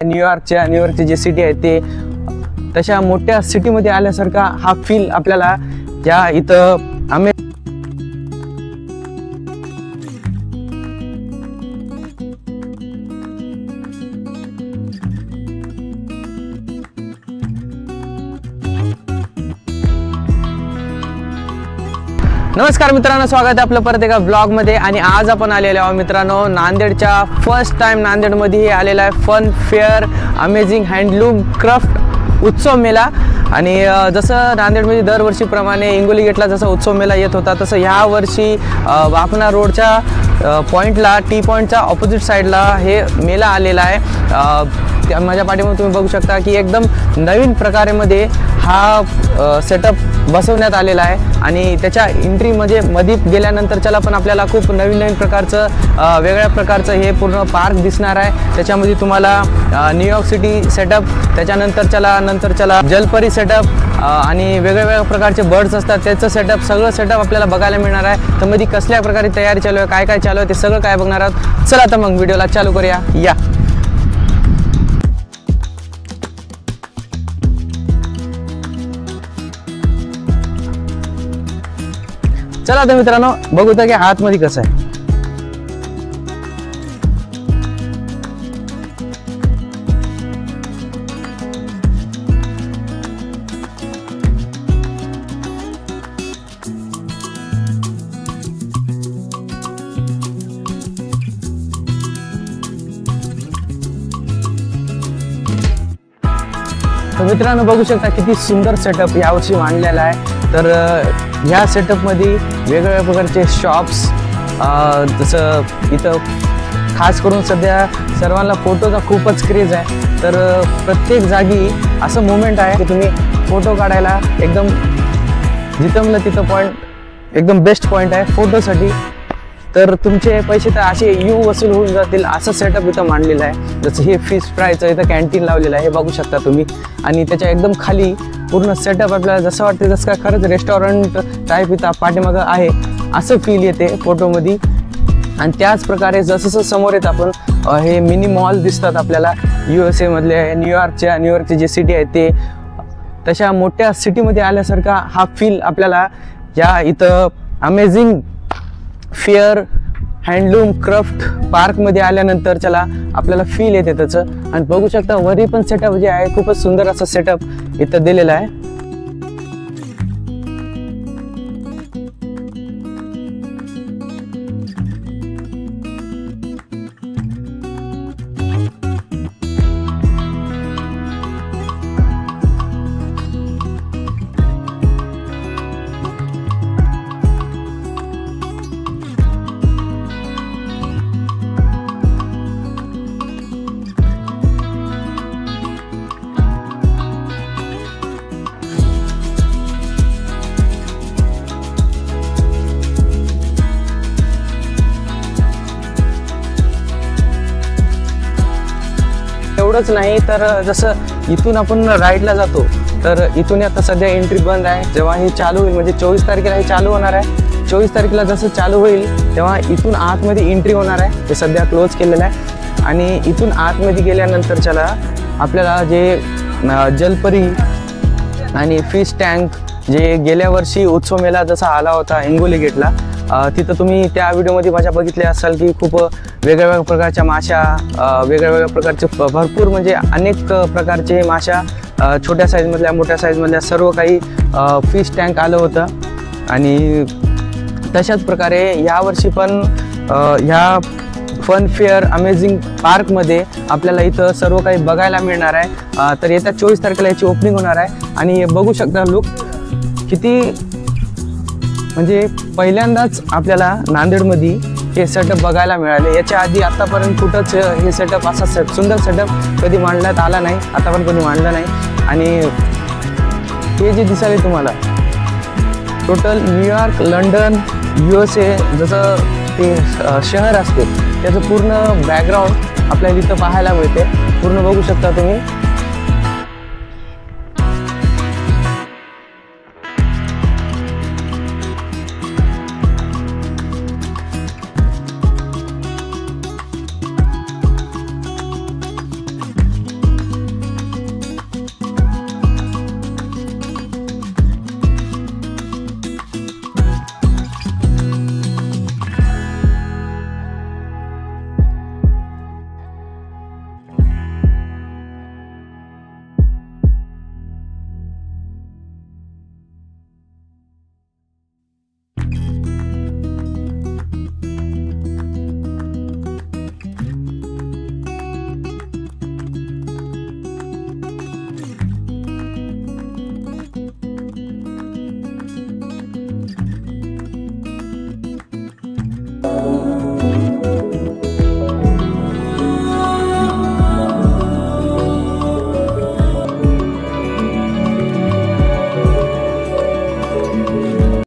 न्यूयॉर्कची जी city आहे ते तशा मोठ्या सिटीमध्ये आल्यासारखा हा फील आपल्याला या इथं नमस्कार मित्रांनो, स्वागत आहे आपलं परत एका ब्लॉग मध्ये। आणि आज आपण आलेलो आहोत मित्रांनो नांदेडच्या फर्स्ट टाइम नांदेडमध्ये आलेला आहे fun fair amazing handloom craft उत्सव मेला। आणि जसं नांदेडमध्ये दरवर्षीप्रमाणे हिंगोली गेटला जसा उत्सव मेला येत होता तसं ह्या वर्षी वापना रोडच्या पॉइंटला टी पॉइंटच्या ऑपोजिट साईडला हे मेला आलेला आहे। माझ्या पाठीमध्ये तुम्ही बघू शकता की एकदम नवीन प्रकारेमध्ये हा सेटअप बसवण्यात आलेला आहे। आणि त्याच्या एंट्री म्हणजे मध्ये गेल्यानंतर चला पण आपल्याला खूप नवीन प्रकारचं वेगळ्या प्रकारचं हे पूर्ण पार्क दिसणार आहे। त्याच्यामध्ये तुम्हाला न्यूयॉर्क सिटी सेटअप, त्याच्यानंतर चला जलपरी सेटअप आणि वेगवेगळ्या प्रकारचे बर्ड्स असतात त्याचं सेटअप, सगळं सेटअप आपल्याला बघायला मिळणार आहे। तर मध्ये कसल्या प्रकारे तयारी चालू आहे, काय चालू आहे ते सगळं काय बघणार आहोत। चला तर मग व्हिडिओला चालू करूया या। चला तर मित्रांनो बघू तर की आतमध्ये कसं आहे। तर मित्रांनो बघू शकता किती सुंदर सेटअप यावर्षी मांडलेला आहे। तर ह्या सेटअपमध्ये वेगवेगळ्या प्रकारचे शॉप्स, जसं इथं खास करून सध्या सर्वांना फोटोचा खूपच क्रेज आहे। तर प्रत्येक जागी असं मोमेंट आहे की तुम्ही फोटो काढायला एकदम जिथं म्हणलं तिथं पॉईंट एकदम बेस्ट पॉईंट आहे फोटोसाठी। तर तुमचे पैसे तर असे वसूल होऊन जातील असं सेटअप इथं मांडलेलं आहे। जसं हे फिश फ्रायचं इथं कॅन्टीन लावलेलं आहे, हे बघू शकता तुम्ही। आणि त्याच्या एकदम खाली पूर्ण सेटअप आपल्याला जसं वाटतं जसं काय खरंच रेस्टॉरंट टाईप इथं पाठीमागं आहे असं फील येते फोटोमध्ये। आणि त्याच प्रकारे जसं समोर येत आपण हे मिनी मॉल दिसतात आपल्याला USA मधले, न्यूयॉर्कची जी सिटी आहे ते तशा मोठ्या सिटीमध्ये आल्यासारखा हा फील आपल्याला या इथं अमेझिंग फेअर हँडलूम क्राफ्ट पार्कमध्ये आल्यानंतर चला आपल्याला फील येते त्याचं। आणि बघू शकता वरी पण सेटअप जे आहे खूपच सुंदर असं सेटअप इथं दिलेलं आहे। एवढंच नाही तर जसं इथून आपण राईडला जातो तर इथून आता सध्या एंट्री बंद आहे। जेव्हा हे चालू होईल म्हणजे 24 तारखेला हे चालू होणार आहे। 24 तारखेला जसं चालू होईल तेव्हा इथून आतमध्ये एंट्री होणार आहे, ते सध्या क्लोज केलेलं आहे। आणि इथून आतमध्ये गेल्यानंतर चला आपल्याला जे जलपरी आणि फिश टँक जे गेल्या वर्षी उत्सव मेला जसा आला होता हिंगोली गेटला, तिथं तुम्ही त्या व्हिडिओमध्ये माझ्या बघितले असाल की खूप वेगवेगळ्या प्रकारच्या माशा, वेगवेगळ्या प्रकारचे भरपूर म्हणजे अनेक प्रकारचे माशा, छोट्या साईजमधल्या मोठ्या साईजमधल्या सर्व काही फिश टँक आलं होतं। आणि तशाच प्रकारे यावर्षी पण ह्या फन फेअर अमेझिंग पार्कमध्ये आपल्याला इथं सर्व काही बघायला मिळणार आहे। तर येत्या 24 तारखेला याची ओपनिंग होणार आहे। आणि बघू शकता लुक किती म्हणजे पहिल्यांदाच आपल्याला नांदेडमध्ये हे सेटअप बघायला मिळाले। याच्या आधी आतापर्यंत कुठंच हे सेटअप असा सुंदर सेटअप कधी मांडण्यात आला नाही, आतापर्यंत कधी मांडलं नाही। आणि हे जे दिसायला तुम्हाला टोटल न्यूयॉर्क, लंडन, USA जसं ते शहर असते त्याचं पूर्ण बॅकग्राऊंड आपल्याला इथं पाहायला मिळते। पूर्ण बघू शकता तुम्ही।